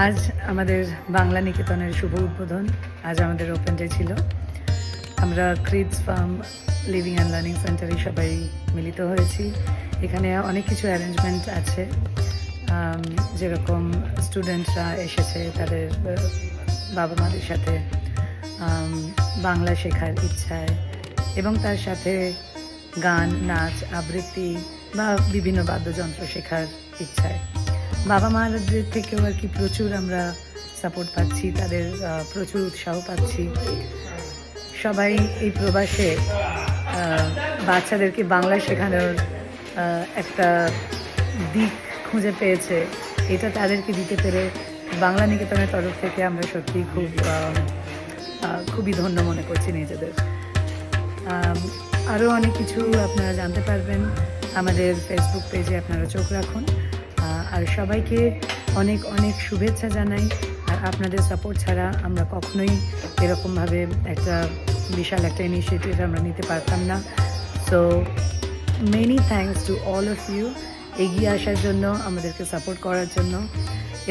আজ আমাদের বাংলা নিকেতনের শুভ উদ্বোধন। আজ আমাদের ওপেন ডে ছিল। আমরা ক্রিডস ফার্ম লিভিং অ্যান্ড লার্নিং সেন্টারে সবাই মিলিত হয়েছি। এখানে অনেক কিছু অ্যারেঞ্জমেন্ট আছে, যেরকম স্টুডেন্টরা এসেছে তাদের বাবা মাদের সাথে বাংলা শেখার ইচ্ছায়, এবং তার সাথে গান, নাচ, আবৃত্তি বা বিভিন্ন বাদ্যযন্ত্র শেখার ইচ্ছায়। বাবা মাদের থেকেও আর কি প্রচুর আমরা সাপোর্ট পাচ্ছি, তাদের প্রচুর উৎসাহ পাচ্ছি। সবাই এই প্রবাসে বাচ্চাদেরকে বাংলা শেখানোর একটা দিক খুঁজে পেয়েছে। এটা তাদেরকে দিতে পেরে বাংলা নিকেতনের তরফ থেকে আমরা সত্যি খুবই ধন্য মনে করছি নিজেদের। আরও অনেক কিছু আপনারা জানতে পারবেন আমাদের ফেসবুক পেজে, আপনারা চোখ রাখুন। আর সবাইকে অনেক অনেক শুভেচ্ছা জানাই। আর আপনাদের সাপোর্ট ছাড়া আমরা কখনোই এরকমভাবে একটা বিশাল একটা ইনিশিয়েটিভ আমরা নিতে পারতাম না। So many thanks to all of you, এগিয়ে আসার জন্য, আমাদেরকে সাপোর্ট করার জন্য,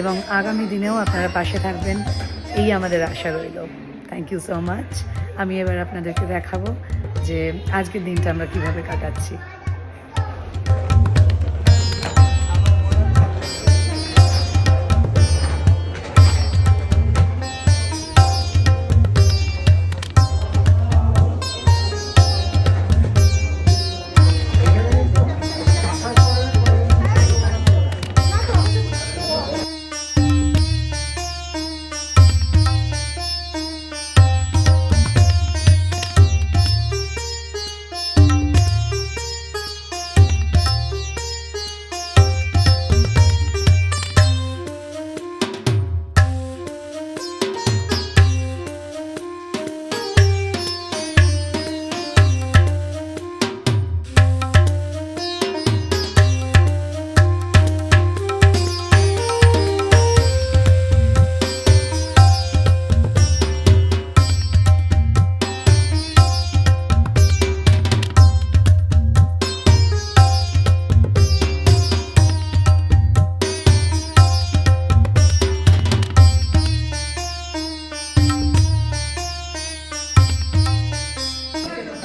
এবং আগামী দিনেও আপনারা পাশে থাকবেন, এই আমাদের আশা রইল। Thank you so much. আমি এবার আপনাদেরকে দেখাবো যে আজকের দিনটা আমরা কীভাবে কাটাচ্ছি।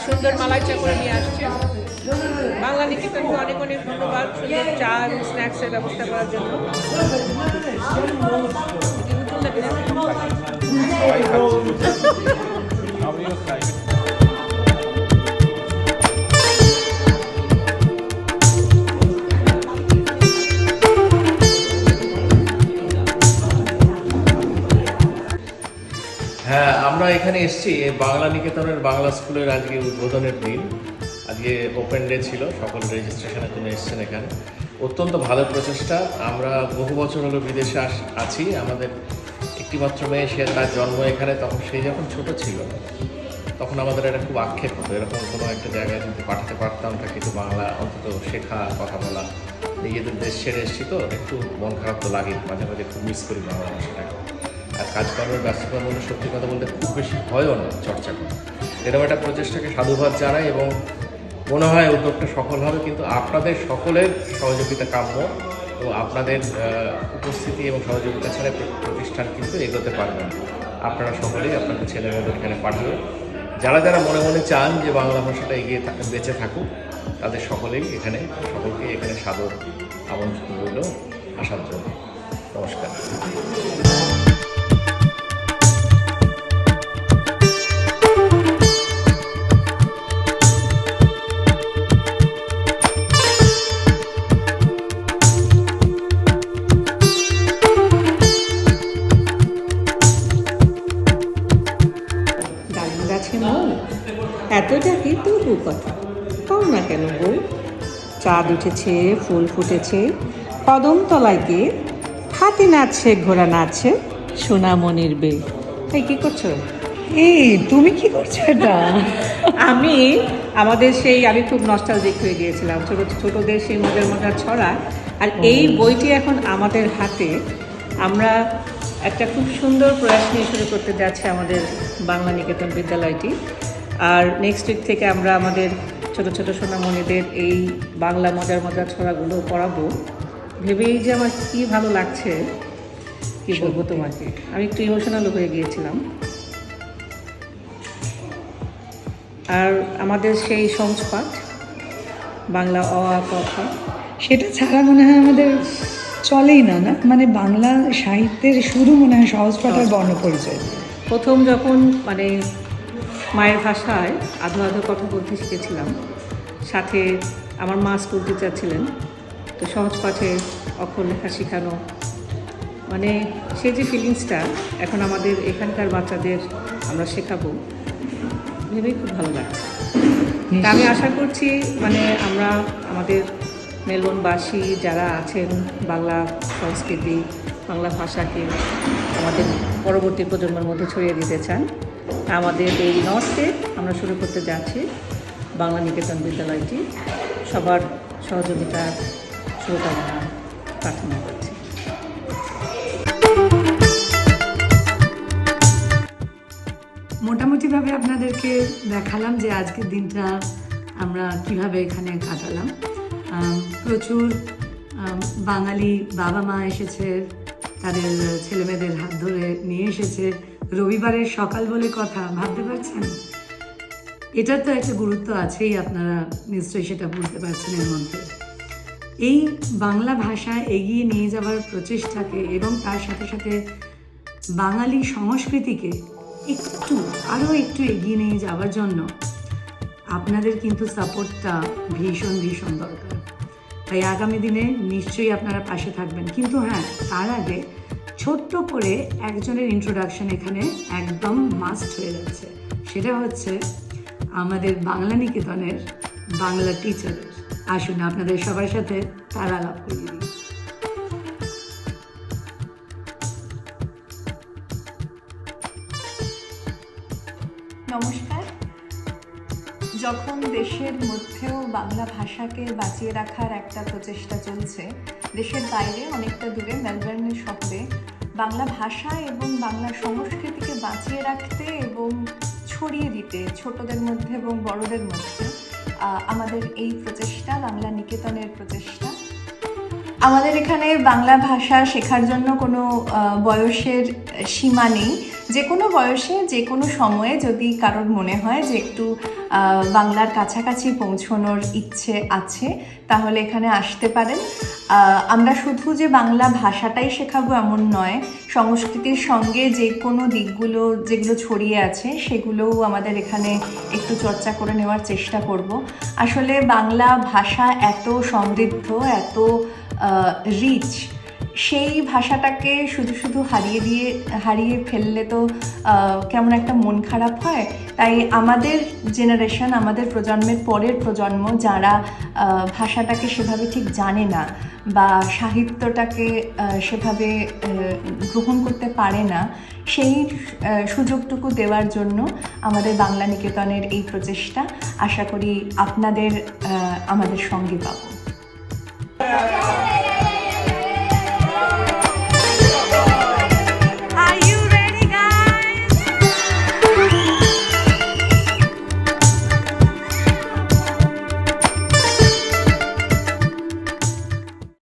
সুন্দর মালাই চা করে নিয়ে আসছে। বাংলা নিকেতনকে অনেক অনেক ধন্যবাদ সুন্দর চা এবং স্ন্যাক্সের ব্যবস্থা করার জন্য। হ্যাঁ, আমরা এখানে এসেছি বাংলা নিকেতনের বাংলা স্কুলের আজকে উদ্বোধনের দিন। আজকে ওপেন ডে ছিল, সকল রেজিস্ট্রেশনের জন্য এসেছেন এখানে। অত্যন্ত ভালো প্রচেষ্টা। আমরা বহু বছর হলো বিদেশে আছি। আমাদের একটিমাত্র মেয়ে, সে তার জন্ম এখানে, তখন সেই যখন ছোট ছিল তখন আমাদের এটা খুব আক্ষেপ হতো, এরকম কোনো একটা জায়গায় যদি পাঠাতে পারতাম তাকে একটু বাংলা অন্তত শেখা, কথা বলা। নিজেদের দেশ ছেড়ে এসেছি তো একটু মন খারাপ তো লাগে, মাঝে মাঝে খুব মিস করি বাংলা ভাষাটাকে। আর কাজকর্মের ব্যস্ততার মধ্যে সত্যি কথা বলতে খুব বেশি হয়ও না চর্চা করা। এরকম একটা প্রচেষ্টাকে সাধুবাদ জানাই, এবং মনে হয় উদ্যোগটা সফল হবে, কিন্তু আপনাদের সকলের সহযোগিতা কাম্য, এবং আপনাদের উপস্থিতি এবং সহযোগিতা ছাড়া প্রতিষ্ঠান কিন্তু এগোতে পারবে না। আপনারা সকলেই আপনাদের ছেলেমেয়েদের এখানে পাঠাবেন। যারা যারা মনে মনে চান যে বাংলা ভাষাটা এগিয়ে বেঁচে থাকুক, তাদের সকলকে এখানে সাদর আমন্ত্রণ রইল আসার জন্য। নমস্কার। এতটা কি তবু কথা কও না কেন বউ? চাঁদ উঠেছে, ফুল ফুটেছে, কদম তলায় কে, হাতি নাচছে, ঘোড়া নাচছে, সোনামণির বে। এই কি করছো? এই তুমি কি করছো এটা? আমি খুব নস্টালজিক হয়ে গিয়েছিলাম ছোটদের সেই মজার মজার ছড়া। আর এই বইটি এখন আমাদের হাতে। আমরা একটা খুব সুন্দর প্রয়াস নিয়ে শুরু করতে যাচ্ছে আমাদের বাংলা নিকেতন বিদ্যালয়টি। আর নেক্সট উইক থেকে আমরা আমাদের ছোট ছোট সোনামণিদের এই বাংলা মজার মজার ছড়াগুলো পড়াবো। ভেবেই যে আমার কী ভালো লাগছে, কি বলবো সত্যি। তোমাকে, আমি একটু ইমোশনাল হয়ে গিয়েছিলাম। আর আমাদের সেই সহজপাঠ বাংলা অ আ ক খ, সেটা ছাড়া মনে হয় আমাদের চলেই না, না মানে বাংলা সাহিত্যের শুরু মনে হয় সহজ পাঠার বর্ণপরিচয়। প্রথম যখন মানে মায়ের ভাষায় আধো আধো কথা বলতে শিখেছিলাম, সাথে আমার মা স্কুল টিচার ছিলেন, তো সহজ পাঠে অক্ষর লেখা শেখানো, মানে সেই যে ফিলিংসটা এখন আমাদের এখানকার বাচ্চাদের আমরা শেখাবো ভেবেই খুব ভালো লাগছে। তা আমি আশা করছি মানে আমরা আমাদের মেলবোর্নবাসী যারা আছেন বাংলা সংস্কৃতি বাংলা ভাষাকে আমাদের পরবর্তী প্রজন্মের মধ্যে ছড়িয়ে দিতে চান। আমাদের এই নর্থে আমরা শুরু করতে যাচ্ছি বাংলা নিকেতন বিদ্যালয়টি। সবার সহযোগিতার শুভকামনা প্রার্থনা করছি। মোটামুটিভাবে আপনাদেরকে দেখালাম যে আজকের দিনটা আমরা কিভাবে এখানে কাটালাম। প্রচুর বাঙালি বাবা মা এসেছে, তাদের ছেলেমেয়েদের হাত ধরে নিয়ে এসেছে। রবিবারের সকাল বলে কথা, ভাবতে পারছেন? এটার তো একটা গুরুত্ব আছেই, আপনারা নিশ্চয়ই সেটা বুঝতে পারছেন এর মধ্যে। এই বাংলা ভাষা এগিয়ে নিয়ে যাওয়ার প্রচেষ্টাকে এবং তার সাথে সাথে বাঙালি সংস্কৃতিকে আরও একটু এগিয়ে নিয়ে যাওয়ার জন্য আপনাদের কিন্তু সাপোর্টটা ভীষণ ভীষণ দরকার। তাই আগামী দিনে নিশ্চয়ই আপনারা পাশে থাকবেন। কিন্তু হ্যাঁ, তার আগে ছোট্ট করে একজনের ইন্ট্রোডাকশন এখানে একদম মাস্ট হয়ে যাচ্ছে। সেটা হচ্ছে আমাদের বাংলা নিকেতনের বাংলা টিচারের। আসুন আপনাদের সবার সাথে তার আলাপ করিয়ে দিই। নমস্কার। যখন দেশের মধ্যেও বাংলা ভাষাকে বাঁচিয়ে রাখার একটা প্রচেষ্টা চলছে, দেশের বাইরে অনেকটা দূরে মেলবোর্ন শহরে বাংলা ভাষা এবং বাংলা সংস্কৃতিকে বাঁচিয়ে রাখতে এবং ছড়িয়ে দিতে ছোটদের মধ্যে এবং বড়দের মধ্যে আমাদের এই প্রচেষ্টা, বাংলা নিকেতনের প্রচেষ্টা। আমাদের এখানে বাংলা ভাষা শেখার জন্য কোনো বয়সের সীমা নেই। যে কোনো বয়সে যে কোনো সময়ে যদি কারোর মনে হয় যে একটু বাংলার কাছাকাছি পৌঁছানোর ইচ্ছে আছে, তাহলে এখানে আসতে পারেন। আমরা শুধু যে বাংলা ভাষাটাই শেখাবো এমন নয়, সংস্কৃতির সঙ্গে যে কোনো দিকগুলো যেগুলো ছড়িয়ে আছে সেগুলোও আমাদের এখানে একটু চর্চা করে নেওয়ার চেষ্টা করব। আসলে বাংলা ভাষা এত সমৃদ্ধ, এত রিচ, সেই ভাষাটাকে শুধু শুধু হারিয়ে ফেললে তো কেমন একটা মন খারাপ হয়। তাই আমাদের জেনারেশন, আমাদের প্রজন্মের পরের প্রজন্ম যারা ভাষাটাকে সেভাবে ঠিক জানে না বা সাহিত্যটাকে সেভাবে গ্রহণ করতে পারে না, সেই সুযোগটুকু দেওয়ার জন্য আমাদের বাংলা নিকেতনের এই প্রচেষ্টা। আশা করি আপনাদের আমাদের সঙ্গে পাবো।